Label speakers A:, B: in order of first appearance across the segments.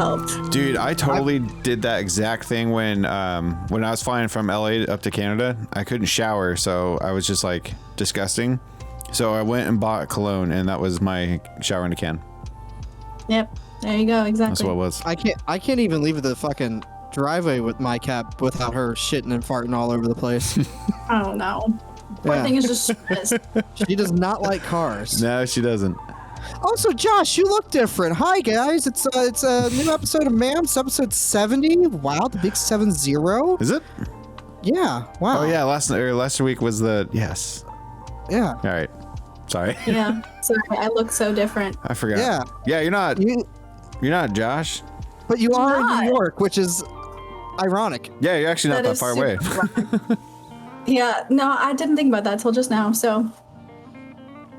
A: helped.
B: Dude, I totally did that exact thing when I was flying from LA up to Canada. I couldn't shower, so I was just like disgusting. So I went and bought cologne, and that was my shower in a can.
A: Yep, there you go. Exactly.
B: That's what it was.
C: I can't even leave the fucking driveway with my cat without her shitting and farting all over the place.
A: Oh no. Poor
C: Yeah.
A: thing is just stressed.
C: She does not like cars.
B: No, she doesn't.
C: Also, Josh, you look different. Hi, guys. It's a new episode of MAMS, episode 70. Wow, the big 70.
B: Is it?
C: Yeah. Wow.
B: Oh yeah, last week was the yes.
C: Yeah.
B: All right. Sorry.
A: Yeah. Sorry, I look so different.
B: I forgot.
C: Yeah.
B: Yeah, you're not.
C: You,
B: You're not Josh.
C: but you are in
A: not.
C: New York, which is ironic.
B: Yeah, you're actually not that
A: is
B: far away.
A: super Yeah, no, I didn't think about that till just now. So,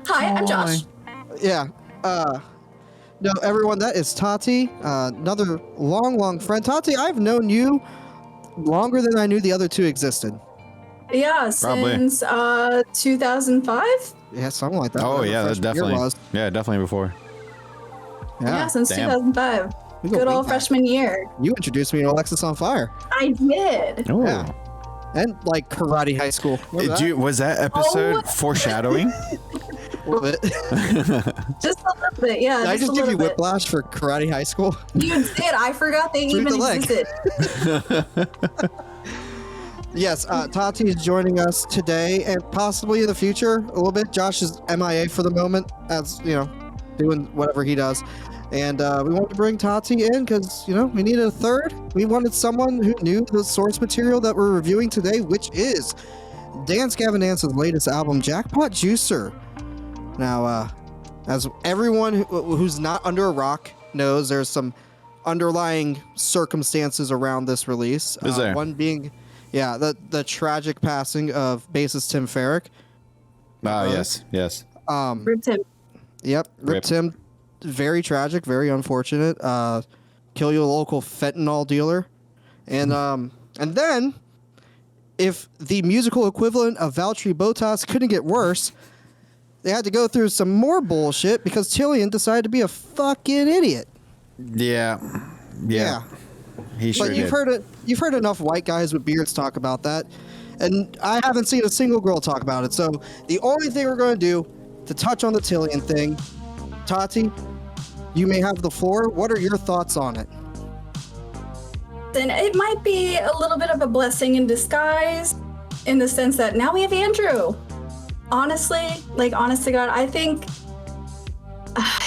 A: hi, I'm Josh.
C: Yeah. No, everyone, that is Tati, another long friend. Tati, I've known you longer than I knew the other two existed.
A: Yeah,
B: Probably.
A: since 2005.
C: Yeah, something like that.
B: Oh
C: whatever
B: yeah, that's
C: freshman year
B: definitely.
C: was.
B: Yeah, definitely before.
A: Yeah, since
B: Damn.
A: 2005.
C: We go
A: Good
C: way
A: old
C: back.
A: freshman year.
C: You introduced me to Alexis on Fire.
A: I did.
B: Oh.
C: Yeah. And like karate high school.
B: Was that episode
A: Oh.
B: foreshadowing?
C: A little bit.
A: Just a little bit, yeah.
C: Did I just
A: a
C: give you
A: little bit.
C: whiplash for karate high school?
A: You did. I forgot they
C: Through
A: even
C: the leg.
A: existed.
C: Yes, Tati is joining us today and possibly in the future a little bit. Josh is MIA for the moment, as you know, doing whatever he does. And we wanted to bring Tati in because, you know, we needed a third. We wanted someone who knew the source material that we're reviewing today, which is Gavin Dance's latest album, Jackpot Juicer. Now, as everyone who's not under a rock knows, there's some underlying circumstances around this release.
B: Is there?
C: One being, yeah, the tragic passing of bassist Tim Farrick.
B: Ah, yes.
A: Ripped him.
C: Yep, ripped him. Very tragic, very unfortunate. Kill your local fentanyl dealer, and then, if the musical equivalent of Valtteri Bottas couldn't get worse, they had to go through some more bullshit because Tillian decided to be a fucking idiot.
B: Yeah. He sure
C: But
B: did.
C: you've heard enough white guys with beards talk about that, and I haven't seen a single girl talk about it. So the only thing we're going to do to touch on the Tillian thing, Tati, you may have the floor. What are your thoughts on it?
A: Then it might be a little bit of a blessing in disguise in the sense that now we have Andrew. Honestly, like honest to God, I think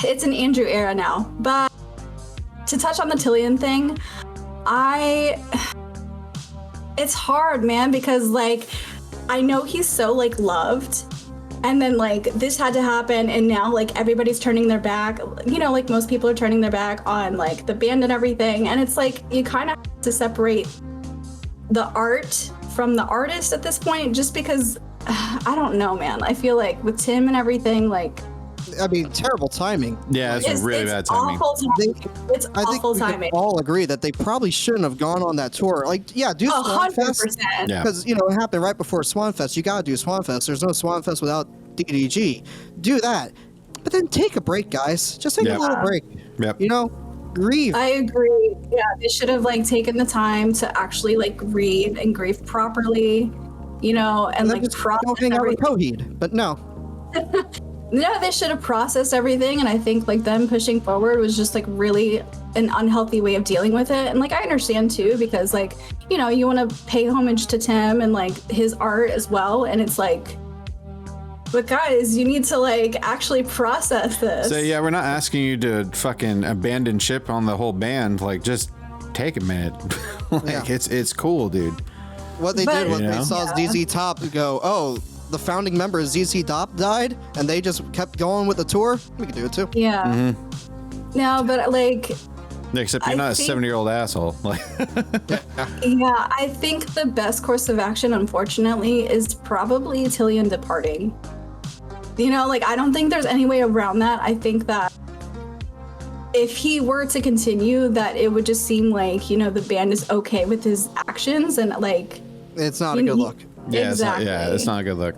A: it's an Andrew era now. But to touch on the Tillian thing, it's hard, man, because like I know he's so like loved. And then like this had to happen and now like everybody's turning their back, you know, like most people are turning their back on like the band and everything. And it's like you kind of have to separate the art from the artist at this point, just because I don't know, man. I feel like with Tim and everything, like
C: I mean, terrible timing.
B: Yeah, it's really bad timing.
A: Awful timing. It's
C: I think
A: awful
C: we
A: timing.
C: can all agree that they probably shouldn't have gone on that tour. Like, yeah, do Swanfest.
A: 100%.
B: Yeah.
C: Because, you know, it happened right before Swanfest. You gotta do Swanfest. There's no Swanfest without DDG. Do that. But then take a break, guys. Just take
B: Yeah.
C: a little break.
B: Yep.
C: You know, grieve.
A: I agree. Yeah, they should have like taken the time to actually like grieve and grieve properly, you know, and like
C: just
A: process
C: don't hang out with
A: everything.
C: Coheed. But no.
A: No, they should have processed everything, and I think like them pushing forward was just like really an unhealthy way of dealing with it. And like I understand too, because like, you know, you want to pay homage to Tim and like his art as well, and it's like, but guys, you need to like actually process this.
B: So yeah, we're not asking you to fucking abandon ship on the whole band. Like, just take a minute. Like,
C: Yeah.
B: it's cool, dude.
C: What they
A: But-
C: did was
B: You
C: they
B: know?
C: saw ZZ Top go, oh, the founding member ZZ Top died, and they just kept going with the tour. We could do it too.
A: Yeah.
B: Mm-hmm.
A: No, but like,
B: Except you're
A: I
B: not a
A: think-
B: 70-year-old asshole. Like,
A: yeah, I think the best course of action, unfortunately, is probably Tillian departing. You know, like, I don't think there's any way around that. I think that if he were to continue, that it would just seem like, you know, the band is okay with his actions and, like...
C: It's not a good look.
B: yeah,
A: Exactly.
B: it's not a good look.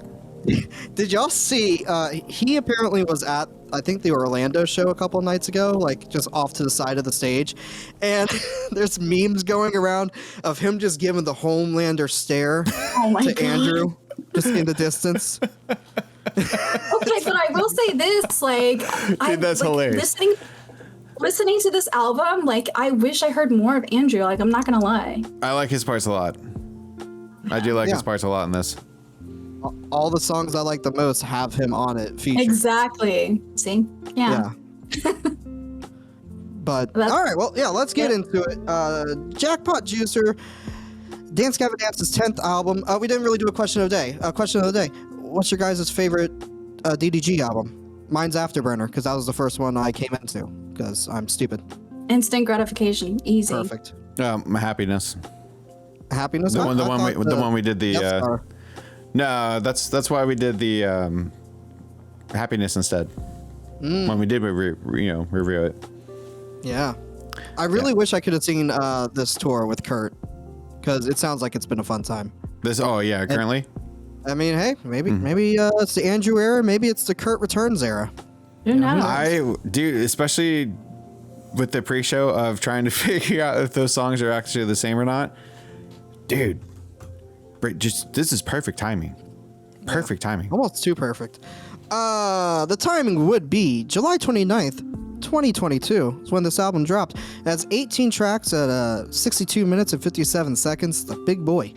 C: Did y'all see, he apparently was at I think the Orlando show a couple nights ago, like just off to the side of the stage, and there's memes going around of him just giving the Homelander stare
A: Oh my
C: to
A: God.
C: Andrew, just in the distance.
A: Okay, but I will say this, like,
B: that's hilarious.
A: Listening to this album, like, I wish I heard more of Andrew. Like, I'm not gonna lie.
B: I like his parts a lot. I do like his parts a lot in this.
C: All the songs I like the most have him on it featured.
A: Exactly. See? Yeah.
C: But all right, well, yeah, let's get into it. Jackpot Juicer, Dance Gavin Dance's 10th album. We didn't really do a question of the day. Question of the day: what's your guys' favorite DDG album? Mine's Afterburner, because that was the first one I came into, because I'm stupid.
A: Instant gratification. Easy.
C: Perfect.
B: My Happiness.
C: Happiness.
B: The one we did the. No, that's why we did the Happiness instead. When we did review it.
C: Yeah, I really wish I could have seen this tour with Kurt, because it sounds like it's been a fun time.
B: Currently.
C: I mean, hey, maybe it's the Andrew era, maybe it's the Kurt returns era.
A: Who knows?
B: Especially with the pre-show of trying to figure out if those songs are actually the same or not. Dude, this is perfect timing. Perfect timing.
C: Almost too perfect. The timing would be July 29th, 2022 is when this album dropped. It has 18 tracks at 62 minutes and 57 seconds. The big boy.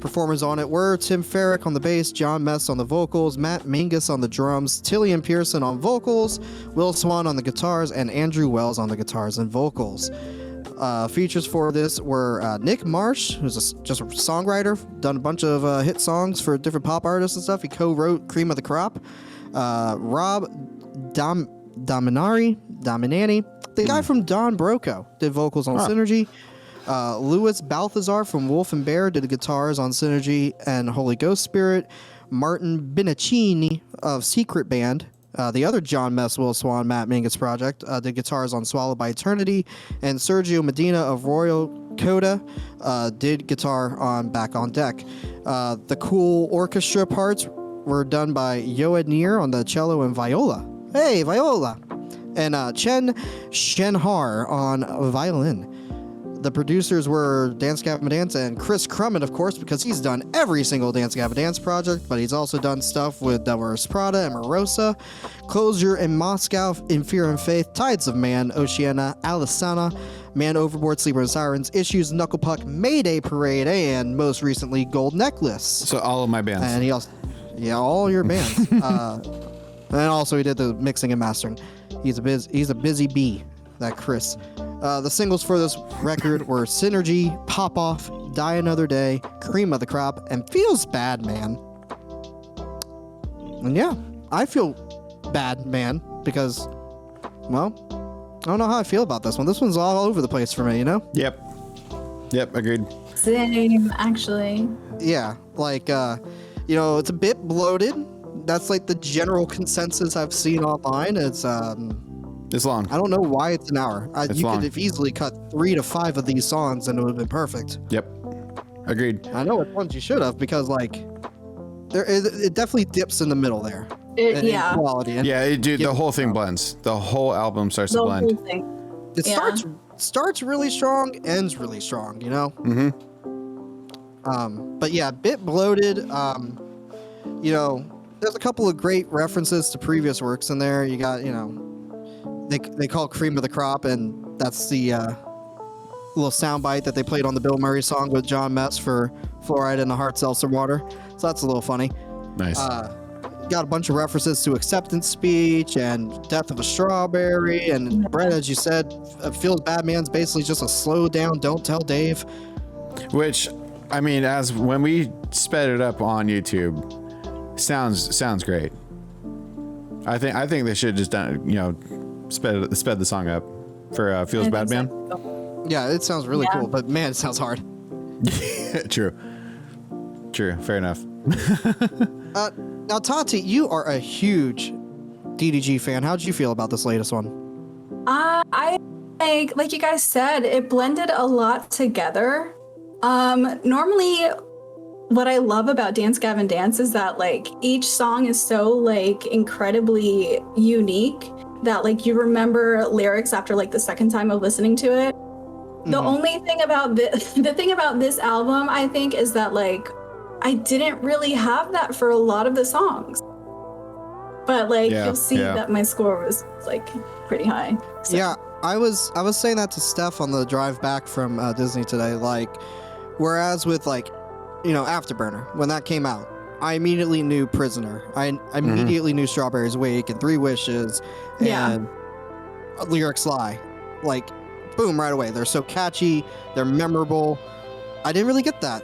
C: Performers on it were Tim Farrick on the bass, John Mess on the vocals, Matt Mingus on the drums, Tillian Pearson on vocals, Will Swan on the guitars, and Andrew Wells on the guitars and vocals. Features for this were Nick Marsh, who's just a songwriter, done a bunch of hit songs for different pop artists and stuff. He co-wrote Cream of the Crop. Rob Dominani, the guy from Don Broco, did vocals on Synergy. Louis Balthazar from Wolf and Bear did guitars on Synergy and Holy Ghost Spirit. Martin Binaccini of Secret Band, the other John Mess, Will Swan, Matt Mingus project, did guitars on Swallowed by Eternity. And Sergio Medina of Royal Coda did guitar on Back on Deck. The cool orchestra parts were done by Yoed Neer on the cello and viola. Hey, viola! And Chen Shenhar on violin. The producers were Dance Gavin Dance and Chris Crummett, of course, because he's done every single Dance Gavin Dance project, but he's also done stuff with Devil Wears Prada and Morosa, Closure in Moscow, In Fear and Faith, Tides of Man, Oceana, Alisana, Man Overboard, Sleeper and Sirens, Issues, Knuckle Puck, Mayday Parade, and most recently Gold Necklace.
B: So all of my bands.
C: And he also, all your bands. And also he did the mixing and mastering. He's a busy bee, that Chris. The singles for this record were Synergy, Pop Off, Die Another Day, Cream of the Crop, and Feels Bad Man. And yeah, I feel bad, man, because, well, I don't know how I feel about this one. This one's all over the place for me, you know?
B: Yep, agreed.
A: Same, actually.
C: Yeah, like, it's a bit bloated. That's like the general consensus I've seen online. It's
B: long.
C: I don't know why it's an hour. You
B: long.
C: could have easily cut 3 to 5 of these songs and it would have been perfect.
B: Yep. Agreed.
C: I know which ones you should have, because like it definitely dips in the middle there. In quality.
B: The whole thing blends. The whole album starts to blend.
A: Whole thing.
C: It starts really strong, ends really strong, you know? Mm-hmm. But yeah, a bit bloated. There's a couple of great references to previous works in there. You got, they call Cream of the Crop, and that's the little soundbite that they played on the Bill Murray song with John Metz for Fluoride in the Hard Seltzer Water. So that's a little funny.
B: Nice.
C: Got a bunch of references to Acceptance Speech and Death of a Strawberry, and Brett, as you said, Feels Bad Man's basically just a slow down, don't tell Dave. Which,
B: I mean, as when we sped it up on YouTube, sounds great. I think they should have just done, sped the song up for Feels Bad Man.
C: Yeah, it sounds really cool, but man, it sounds hard.
B: True. Fair enough.
C: Now, Tati, you are a huge DDG fan. How'd you feel about this latest one?
A: I like you guys said, it blended a lot together. Normally, what I love about Dance Gavin Dance is that like each song is so like incredibly unique that like you remember lyrics after like the second time of listening to it. The only thing about the thing about this album, I think, is that like I didn't really have that for a lot of the songs. But like you'll see that my score was like pretty high. So.
C: Yeah, I was saying that to Steph on the drive back from Disney today. Like, whereas with like, you know, Afterburner, when that came out, I immediately knew Prisoner. I immediately knew Strawberry's Wake and Three Wishes and Lyrics Lie. Like, boom, right away. They're so catchy. They're memorable. I didn't really get that.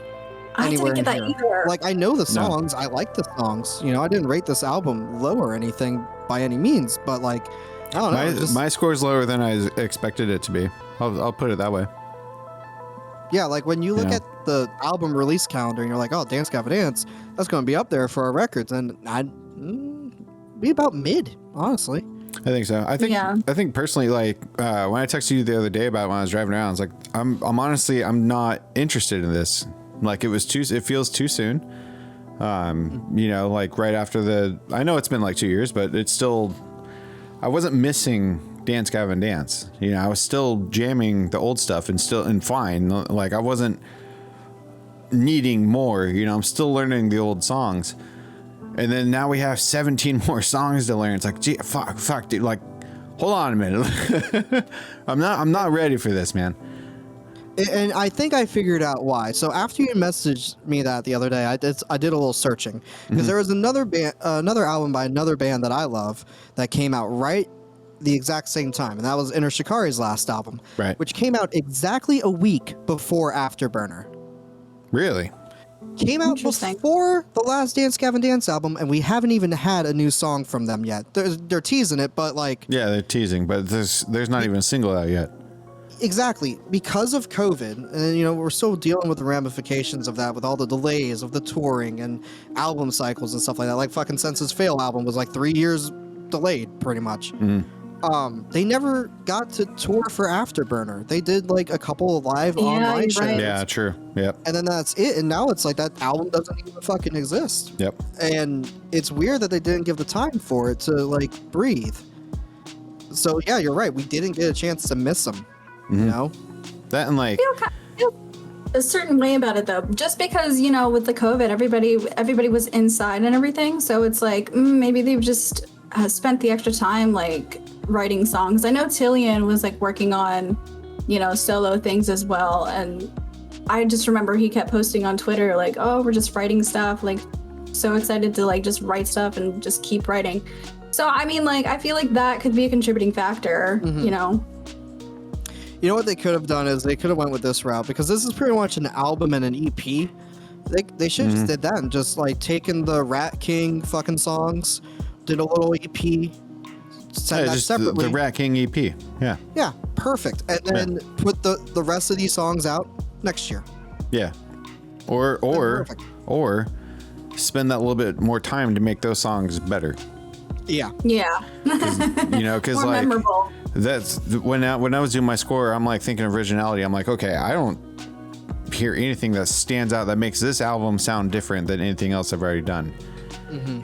A: I didn't get that either.
C: Like, I know the songs. I like the songs. You know, I didn't rate this album low or anything by any means, but like, I don't know.
B: My score's lower than I expected it to be. I'll put it that way.
C: Yeah, like when you look at the album release calendar and you're like, oh, Dance Gavin Dance, that's going to be up there for our records, and I'd be about mid, honestly.
B: I think so. I think personally, like when I texted you the other day about when I was driving around, I was like, I'm honestly, I'm not interested in this. Like it feels too soon. You know, like right after I know it's been like 2 years, but it's still, I wasn't missing Dance Gavin Dance. You know, I was still jamming the old stuff and fine. Like I wasn't needing more, you know, I'm still learning the old songs. And then now we have 17 more songs to learn. It's like, gee, fuck, dude. Like, hold on a minute. I'm not ready for this, man.
C: And I think I figured out why. So after you messaged me that the other day, I did a little searching because there was another album by another band that I love that came out right the exact same time, and that was Inner Shikari's last album,
B: right?
C: Which came out exactly a week before Afterburner.
B: Really?
C: Came out before the last Dance Gavin Dance album, and we haven't even had a new song from them yet. They're teasing it, but like...
B: Yeah, they're teasing, but there's not even a single out yet.
C: Exactly. Because of COVID, and, you know, we're still dealing with the ramifications of that, with all the delays of the touring and album cycles and stuff like that. Like, fucking Senses Fail album was like 3 years delayed, pretty much. They never got to tour for Afterburner. They did like a couple of live online shows.
A: Right.
B: Yeah, true. Yep.
C: And then that's it. And now it's like that album doesn't even fucking exist.
B: Yep.
C: And it's weird that they didn't give the time for it to like breathe. So yeah, you're right. We didn't get a chance to miss them. You know?
B: That and like...
A: I feel a certain way about it though, just because, you know, with the COVID, everybody was inside and everything. So it's like, maybe they've just spent the extra time like writing songs. I know Tillian was like working on, you know, solo things as well, and I just remember he kept posting on Twitter like, oh, we're just writing stuff, like so excited to like just write stuff and just keep writing. So I mean, like, I feel like that could be a contributing factor. You know
C: what they could have done is they could have went with this route, because this is pretty much an album and an EP. They should have just did that and just like taken the Rat King fucking songs, did a little EP, send that separately.
B: The Rat King EP. Yeah.
C: Yeah, perfect. And then put the rest of these songs out next year.
B: Yeah. Or spend that little bit more time to make those songs better.
C: Yeah.
A: Yeah.
B: You know, because like
A: memorable.
B: That's when I was doing my score, I'm like thinking originality. I'm like, okay, I don't hear anything that stands out that makes this album sound different than anything else I've already done.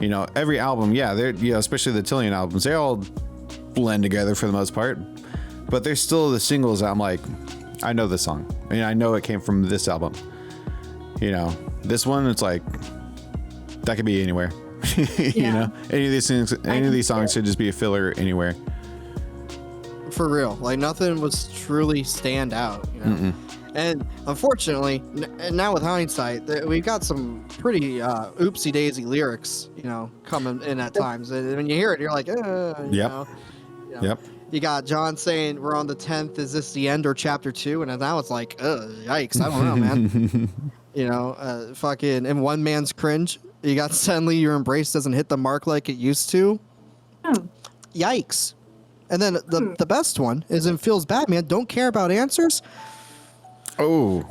B: You know, every album, they're, you know, especially the Tillian albums, they all blend together for the most part, but there's still the singles that I'm like, I know this song. I mean, I know it came from this album. You know, this one, it's like that could be anywhere. You know, any of these things, any of these songs should just be a filler anywhere.
C: For real, like nothing was truly stand out. You know? And unfortunately, now with hindsight, we've got some pretty oopsie daisy lyrics, you know, coming in at times. And when you hear it, you're like, you know.
B: Yep.
C: You got John saying, we're on the 10th. Is this the end or chapter 2? And now it's like, yikes. I don't know, man. You know, fucking in One Man's Cringe, you got suddenly your embrace doesn't hit the mark like it used to. Yikes. And then the best one is in Feels Bad, Man. Don't care about answers. Probably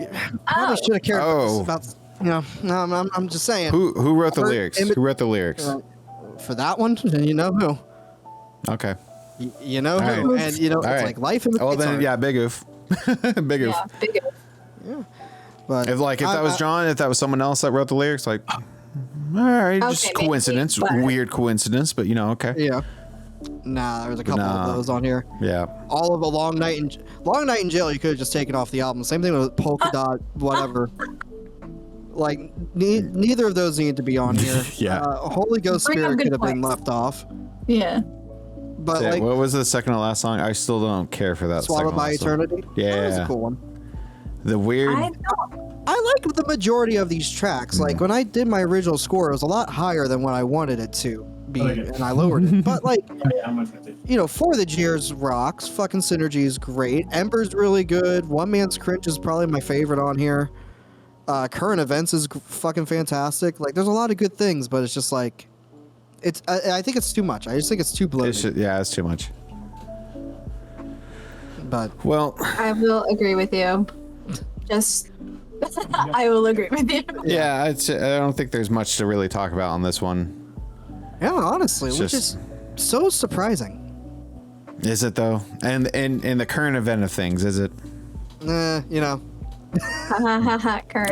C: should have cared about, you know, I'm just saying.
B: Who wrote the lyrics? Who wrote the lyrics?
C: For that one, you know who.
B: Okay.
C: You know who.
B: Right.
C: And, you know, it's like life in the
B: then, yeah, Big Oof. Big Oof.
A: Yeah, Big Oof.
C: Yeah. But
B: If that was John, if that was someone else that wrote the lyrics, like, all right, just
A: Okay, maybe,
B: coincidence,
A: but-
B: weird coincidence, but okay.
C: yeah. Nah, there's a couple of those on here.
B: Yeah.
C: All of a Long Night in Jail, you could have just taken off the album. Same thing with Polka Dot, whatever. Like, neither of those need to be on here.
B: Yeah.
C: Holy Ghost
A: Bring up
C: Spirit
A: good
C: could have been
A: points.
C: left off.
A: Yeah.
C: But
B: So,
C: like,
B: what was the second to last song? I still don't care for that.
C: Swallowed
B: second to
C: by
B: last song.
C: Eternity. That was
B: Yeah.
C: a cool one.
B: The weird.
A: I don't.
C: I like the majority of these tracks. Like, when I did my original score, it was a lot higher than what I wanted it to be, and I lowered it. But like, For the Jeers rocks. Fucking Synergy is great. Ember's really good. One Man's Cringe is probably my favorite on here. Current Events is fucking fantastic. Like, there's a lot of good things, but it's just like, I think it's too much. I just think it's too bloated.
B: It's too much.
C: But
B: Well,
A: I will agree with you. I will agree with you.
B: yeah, I don't think there's much to really talk about on this one.
C: yeah, honestly,
B: It's
C: which
B: just-
C: is so surprising.
B: Is it though? And in the current event of things, is it?
A: Current.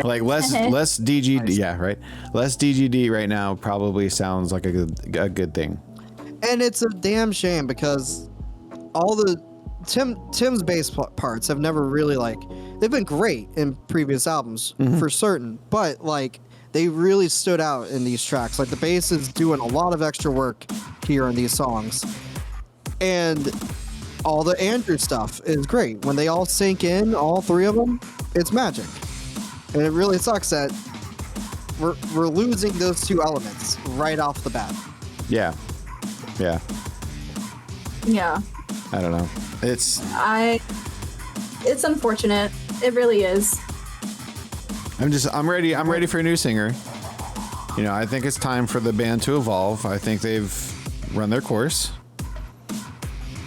B: Like less DGD, yeah, right. Less DGD right now probably sounds like a good thing.
C: And it's a damn shame because all the Tim's bass parts have never really they've been great in previous albums for certain, but like they really stood out in these tracks. Like the bass is doing a lot of extra work here in these songs, and all the Andrew stuff is great. When they all sink in, all three of them, it's magic. And it really sucks that we're losing those two elements right off the bat.
B: Yeah.
A: Yeah.
B: I don't know. It's
A: unfortunate. It really is.
B: I'm ready for a new singer. I think it's time for the band to evolve. I think they've run their course.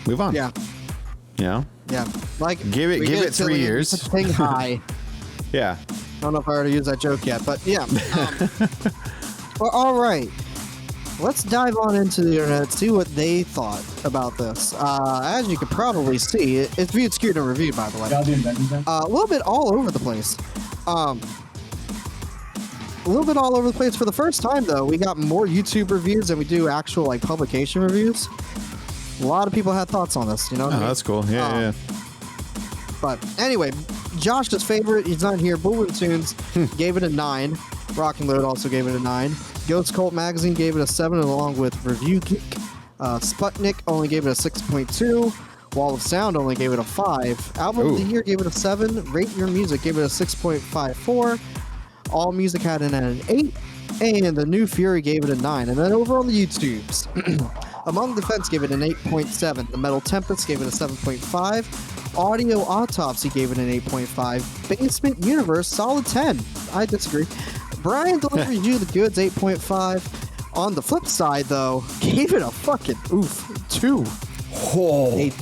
B: Move on.
C: Yeah.
B: Yeah.
C: Like
B: Give it
C: we get
B: 3
C: Tilly
B: years.
C: Sing high.
B: Yeah.
C: I don't know if I already used that joke yet, but yeah. Well, all right. Let's dive on into the internet, see what they thought about this. As you can probably see, it's viewed, skewed, and reviewed, by the way. A little bit all over the place. A little bit all over the place. For the first time, though, we got more YouTube reviews than we do actual publication reviews. A lot of people had thoughts on this, you know what I mean?
B: That's cool. Yeah.
C: But anyway, Josh's favorite, he's not here, Bullwind Tunes gave it a 9. Rockin' Load also gave it a 9. Ghost Cult Magazine gave it a 7 along with Review Geek. Sputnik only gave it a 6.2. Wall of Sound only gave it a 5. Album of the Year gave it a 7. Rate Your Music gave it a 6.54. All Music had it at an 8. And The New Fury gave it a 9. And then over on the YouTubes, Among Defense gave it an 8.7. The Metal Tempest gave it a 7.5. Audio Autopsy gave it an 8.5. Basement Universe, solid 10. I disagree. Brian Delivered You the Goods, 8.5. On the flip side, though, gave it a fucking 2.
B: Oh.
C: Eight.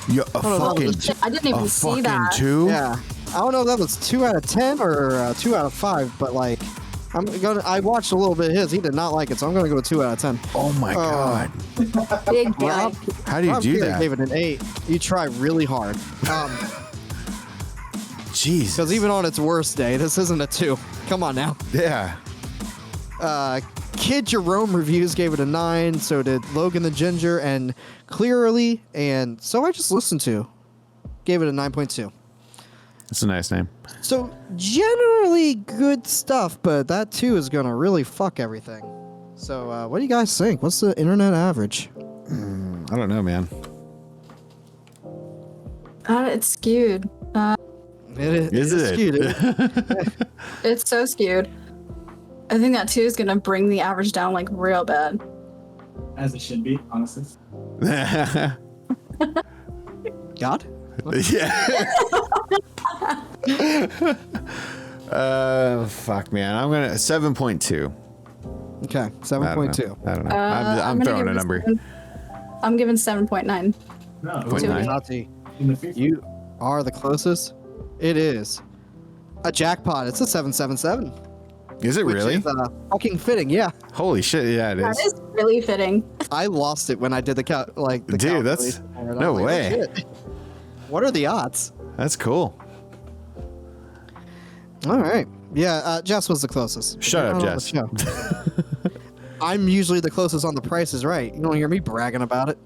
B: Yeah,
A: I didn't even see that.
B: 2?
C: Yeah. I don't know if that was 2 out of 10 or 2 out of 5, but I watched a little bit of his. He did not like it, so I'm gonna go 2 out of 10.
B: Oh my god.
A: Big guy.
B: How do you
C: Rob
B: do
C: Peter
B: that?
C: gave it an 8. You try really hard.
B: Jeez.
C: Because even on its worst day, this isn't a 2. Come on now.
B: Yeah.
C: Kid Jerome Reviews gave it a 9. So did Logan the Ginger and Clearly. And So I Just Listened To gave it a 9.2.
B: That's a nice name.
C: So generally good stuff, but that 2 is going to really fuck everything. So what do you guys think? What's the internet average?
B: I don't know, man.
A: It's skewed.
B: Is it?
C: Skewed.
A: It's so skewed. I think that 2 is gonna bring the average down real bad.
D: As it should be, honestly.
C: God?
B: Yeah. Fuck, man. I'm gonna 7.2.
C: Okay, 7.2.
B: I don't know.
A: I'm
B: I'm
A: gonna
B: throwing
A: give
B: a
A: it
B: number.
A: I'm giving 7.9.
D: No,
B: Point
A: To
B: nine.
A: it.
C: Tati,
D: in the future.
C: you are the closest. It is a jackpot. It's a 777.
B: Is it
C: Which
B: really?
C: is fucking fitting. Yeah,
B: Holy shit! Yeah, it
A: That
B: is.
A: is really fitting.
C: I lost it when I did the
B: Dude, that's-
C: calculation. And I'm
B: no
C: like,
B: way.
C: "Oh, shit. What are the odds?
B: That's cool.
C: All right. Yeah, Jess was the closest.
B: Shut up,
C: Not on the
B: Jess.
C: show. I'm usually the closest on The Price is Right. You don't hear me bragging about it.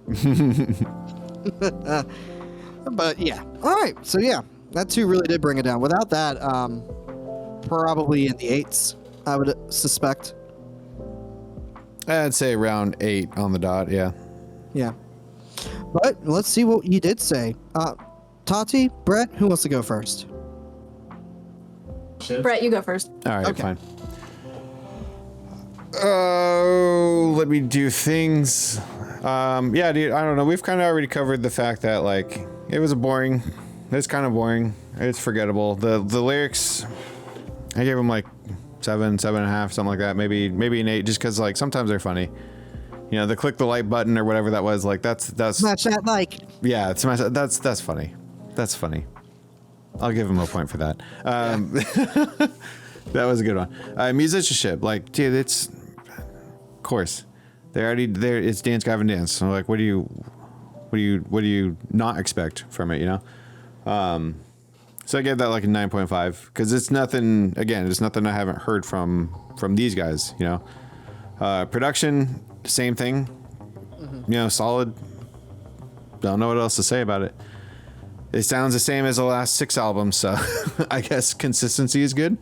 C: But yeah. All right. So yeah, that 2 really did bring it down. Without that, probably in the 8s, I would suspect.
B: I'd say around 8 on the dot. Yeah.
C: Yeah. But let's see what you did say. Tati, Brett, who wants to go first?
D: Shit.
A: Brett, you go first.
B: All right.
C: Okay.
B: Fine. Oh, let me do things. Yeah, dude. I don't know. We've kind of already covered the fact that like it was boring. It's kind of boring. It's forgettable. The lyrics, I gave them like 7, 7.5, something like that. Maybe an 8, just because like sometimes they're funny. You know, the click the like button or whatever that was. Like that's
C: Smash that like.
B: yeah. It's that's funny. That's funny. I'll give him a point for that. That was a good one. Musicianship, like, dude, it's of course they're already there. It's Dance Gavin Dance. So like, what do you not expect from it? You know. So I gave that like a 9.5 because it's nothing. Again, it's nothing I haven't heard from these guys. You know, production, same thing. You know, solid. Don't know what else to say about it. It sounds the same as the last 6 albums, so I guess consistency is good.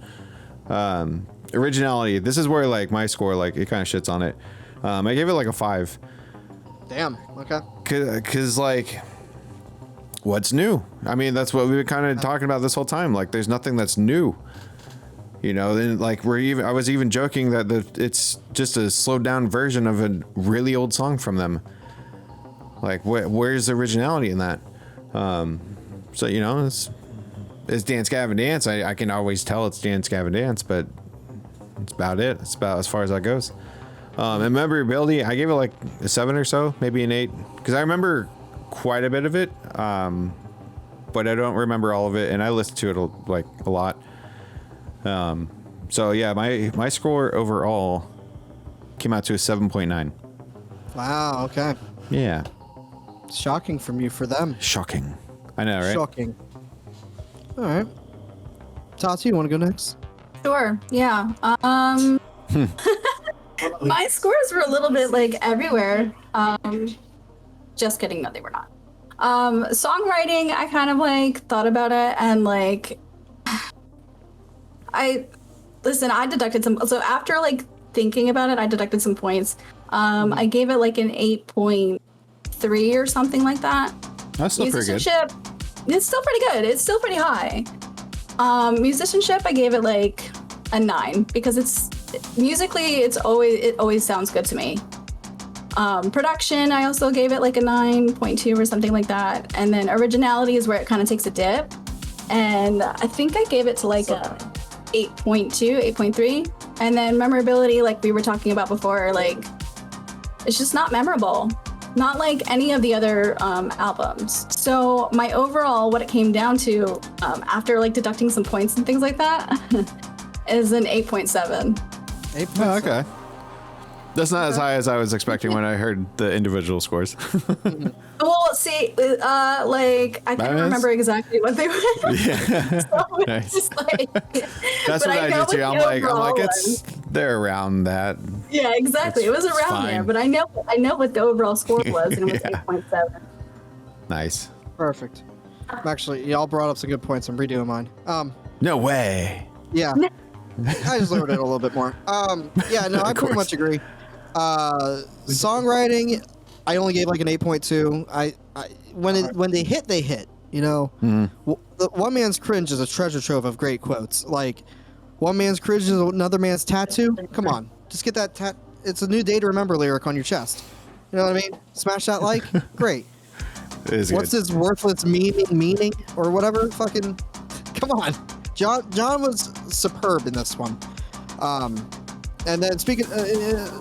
B: Originality, this is where like my score, like it kind of shits on it. I gave it like a 5.
C: Damn. Okay.
B: Cause like, what's new? I mean, that's what we've been kind of talking about this whole time. Like, there's nothing that's new. You know, then like I was even joking that it's just a slowed down version of a really old song from them. Like, where's the originality in that? So, you know, it's Dance Gavin Dance. I can always tell it's Dance Gavin Dance, but it's about it. It's about as far as that goes. And memorability, I gave it like a 7 or so, maybe an 8, because I remember quite a bit of it, but I don't remember all of it, and I listened to it like a lot. So yeah, my score overall came out to a 7.9.
C: Wow. Okay.
B: Yeah.
C: Shocking from you for them.
B: Shocking. I know, right?
C: Shocking. All right. Tati, you want to go next?
A: Sure. Yeah. My scores were a little bit like everywhere. Just kidding. No, they were not. Songwriting, I kind of like thought about it and like, I deducted some. So after like thinking about it, I deducted some points. I gave it like an 8.3 or something like that.
B: That's still pretty good.
A: Musicianship, it's still pretty good. It's still pretty high. Musicianship, I gave it like a 9 because it's musically, it always sounds good to me. Production, I also gave it like a 9.2 or something like that. And then originality is where it kind of takes a dip. And I think I gave it to like a 8.2, 8.3. And then memorability, like we were talking about before, like it's just not memorable. Not like any of the other albums. So my overall, what it came down to, after like deducting some points and things like that, is an 8.7.
C: 8.7.
B: Oh, okay. That's not as high as I was expecting when I heard the individual scores.
A: Well, see, like I can't remember exactly what they were.
B: Yeah.
A: So it's
B: Nice.
A: just like,
B: That's
A: but
B: what I
A: know
B: do too.
A: what
B: I'm
A: the
B: like,
A: overall
B: it's they're around that.
A: yeah, exactly. It was around
B: fine.
A: there, but I know what the overall score was, and it was
B: Yeah.
A: 8.7.
B: Nice.
C: Perfect. Actually, y'all brought up some good points. I'm redoing mine.
B: No way.
C: Yeah. I just lowered it a little bit more. Yeah, no, I pretty much agree. Songwriting, I only gave like an 8.2. When they hit, they hit. You know, the One Man's Cringe is a treasure trove of great quotes. Like, one man's cringe is another man's tattoo. Come on, just get that It's a new day to remember lyric on your chest. You know what I mean? Smash that like. Great.
B: It is
C: What's
B: good.
C: his worthless meaning or whatever? Fucking, come on. John was superb in this one. And then speaking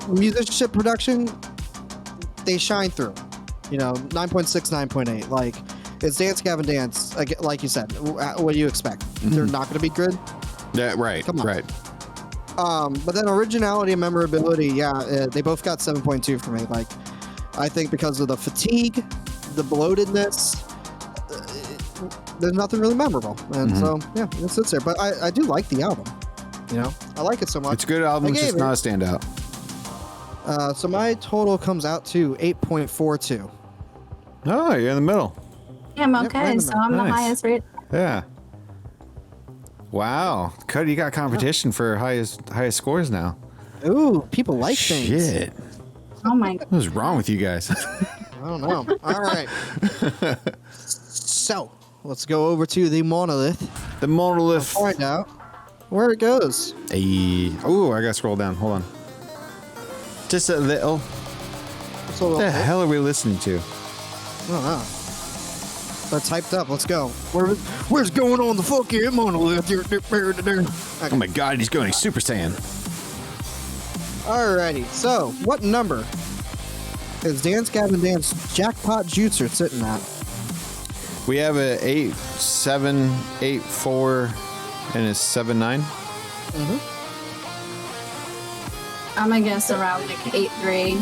C: musicianship production, they shine through. You know, 9.6, 9.8. Like, it's Dance Gavin Dance. Like you said, what do you expect? They're not going to be good.
B: Yeah, right.
C: Come on.
B: Right.
C: But then originality and memorability, yeah, they both got 7.2 for me. Like, I think because of the fatigue, the bloatedness, there's nothing really memorable, and so yeah, it sits there. But I do like the album. You know, I like it so much.
B: It's a good album, it's just not a standout.
C: So my total comes out to 8.42.
B: Oh, you're in the middle.
A: Yeah, I'm
C: Yep,
A: okay.
C: right in the
A: So I'm the
B: Nice.
A: highest rate.
B: Yeah. Wow, Cody, you got competition for highest scores now.
C: Ooh, people like things.
B: Shit,
A: Oh my.
B: what is wrong with you guys?
C: I don't know. All right. So let's go over to the Monolith.
B: The Monolith.
C: Find out where it goes.
B: Hey. Oh, I gotta scroll down. Hold on. Just a little.
C: So
B: What the hell are we listening to?
C: I don't know. That's hyped up. Let's go. Where's going on the fucking Monolith?
B: Oh my god, he's going Super Saiyan.
C: Alrighty. So what number is Dance Gavin Dance Jackpot Juicer sitting at?
B: We have a 8, 7, 8, 4, and a 7, 9.
A: I'm gonna guess around like 8.3.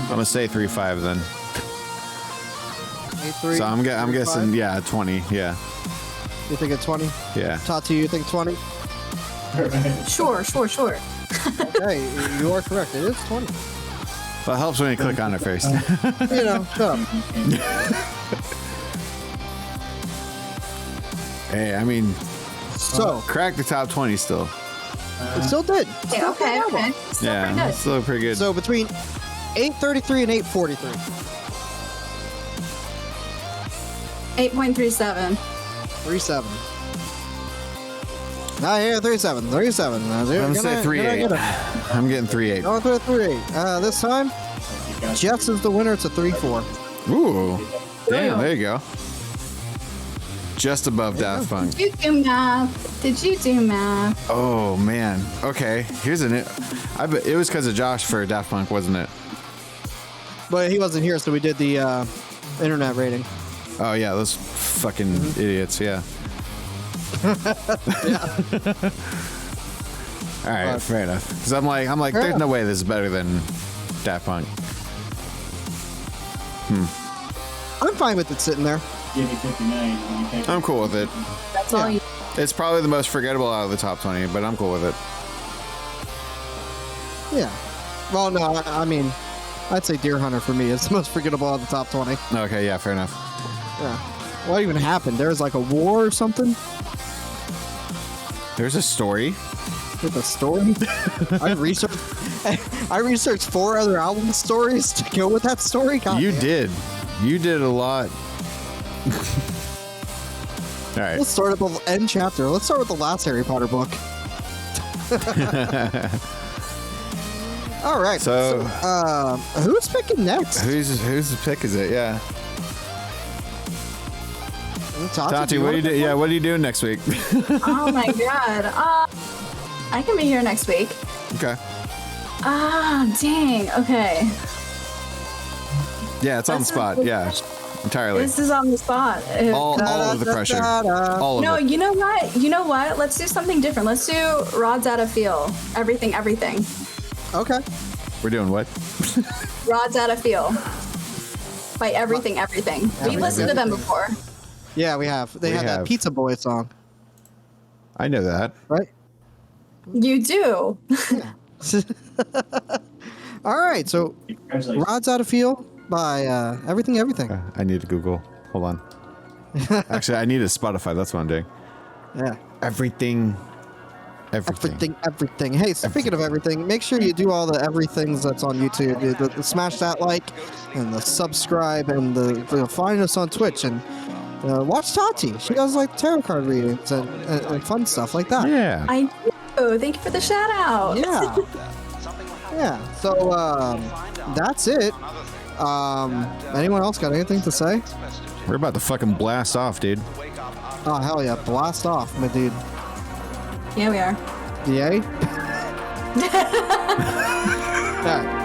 B: I'm gonna say 3, 5 then.
C: 8.3.
B: So I'm guessing, yeah, 20. Yeah,
C: You think it's 20?
B: yeah.
C: Tati, you think 20?
A: Sure.
C: Okay, you are correct. It is 20.
B: Well, it helps when you click on it first.
C: You know, shut up.
B: Hey, I mean,
C: So
B: crack the top 20 still.
C: it still did.
A: Okay. Still
B: Yeah,
A: pretty good.
B: still pretty good.
C: So between 8.33 and 8.43.
A: 8.37.
C: 3.7. Ah, yeah, 3.7. 3.7.
B: I'm gonna say 3.8. I'm getting 3.8.
C: Going through a 3.8. This time, Jess is the winner. It's a 3.4.
B: Ooh, damn, there you go. Just above Daft Punk.
A: Did you do math? Did you do math?
B: Oh man. Okay, here's an. I bet it was because of Josh for Daft Punk, wasn't it?
C: But he wasn't here, so we did the internet rating.
B: Oh yeah, those fucking idiots. Yeah. All right, fair enough. Because I'm like, there's no way this is better than Daft Punk.
C: I'm fine with it sitting there.
D: Give it 59. when you take
B: I'm cool with it.
A: That's all you.
B: It's probably the most forgettable out of the top 20, but I'm cool with it.
C: Yeah. Well, no, I mean, I'd say Deer Hunter for me is the most forgettable out of the top 20.
B: Okay, yeah, fair enough.
C: Yeah. What even happened? There was like a war or something?
B: There's a story.
C: With a story? I researched 4 other album stories to go with that story. God
B: You
C: damn.
B: did. You did a lot. All right.
C: Let's start at the end chapter. Let's start with the last Harry Potter book. All right.
B: So,
C: Who's picking next?
B: whose pick is it? Yeah. Tati,
C: you
B: what do
C: wanna
B: you do?
C: pick
B: Yeah,
C: one?
B: what are you doing next week?
A: Oh my god. I can be here next week.
B: Okay.
A: Dang. Okay.
B: Yeah, it's on the
A: That's a
B: spot.
A: good
B: Yeah,
A: question.
B: entirely.
A: This is on the spot.
B: All of the pressure. All of
A: No,
B: it.
A: you know what? Let's do something different. Let's do Rods Out of Feel. Everything.
C: Okay.
B: We're doing what?
A: Rods Out of Feel. By Everything. We've listened to them before.
C: Yeah, we have. They
B: We
C: had that
B: have.
C: Pizza Boy song,
B: I know that.
C: right?
A: You do.
C: All right. So,
D: Congratulations.
C: Rods Out of Feel by Everything.
B: I need to Google. Hold on. Actually, I need a Spotify. That's what I'm doing.
C: Yeah.
B: Everything.
C: Everything. Hey, speaking of everything, make sure you do all the everythings that's on YouTube. The smash that like, and the subscribe, and the find us on Twitch, and watch Tati. She does like tarot card readings and fun stuff like that.
B: Yeah.
A: I do. Thank you for the shout out.
C: Yeah. Yeah. So that's it. Anyone else got anything to say?
B: We're about to fucking blast off, dude.
C: Oh hell yeah! Blast off, my dude.
A: Yeah, we are.
C: Yay. All right.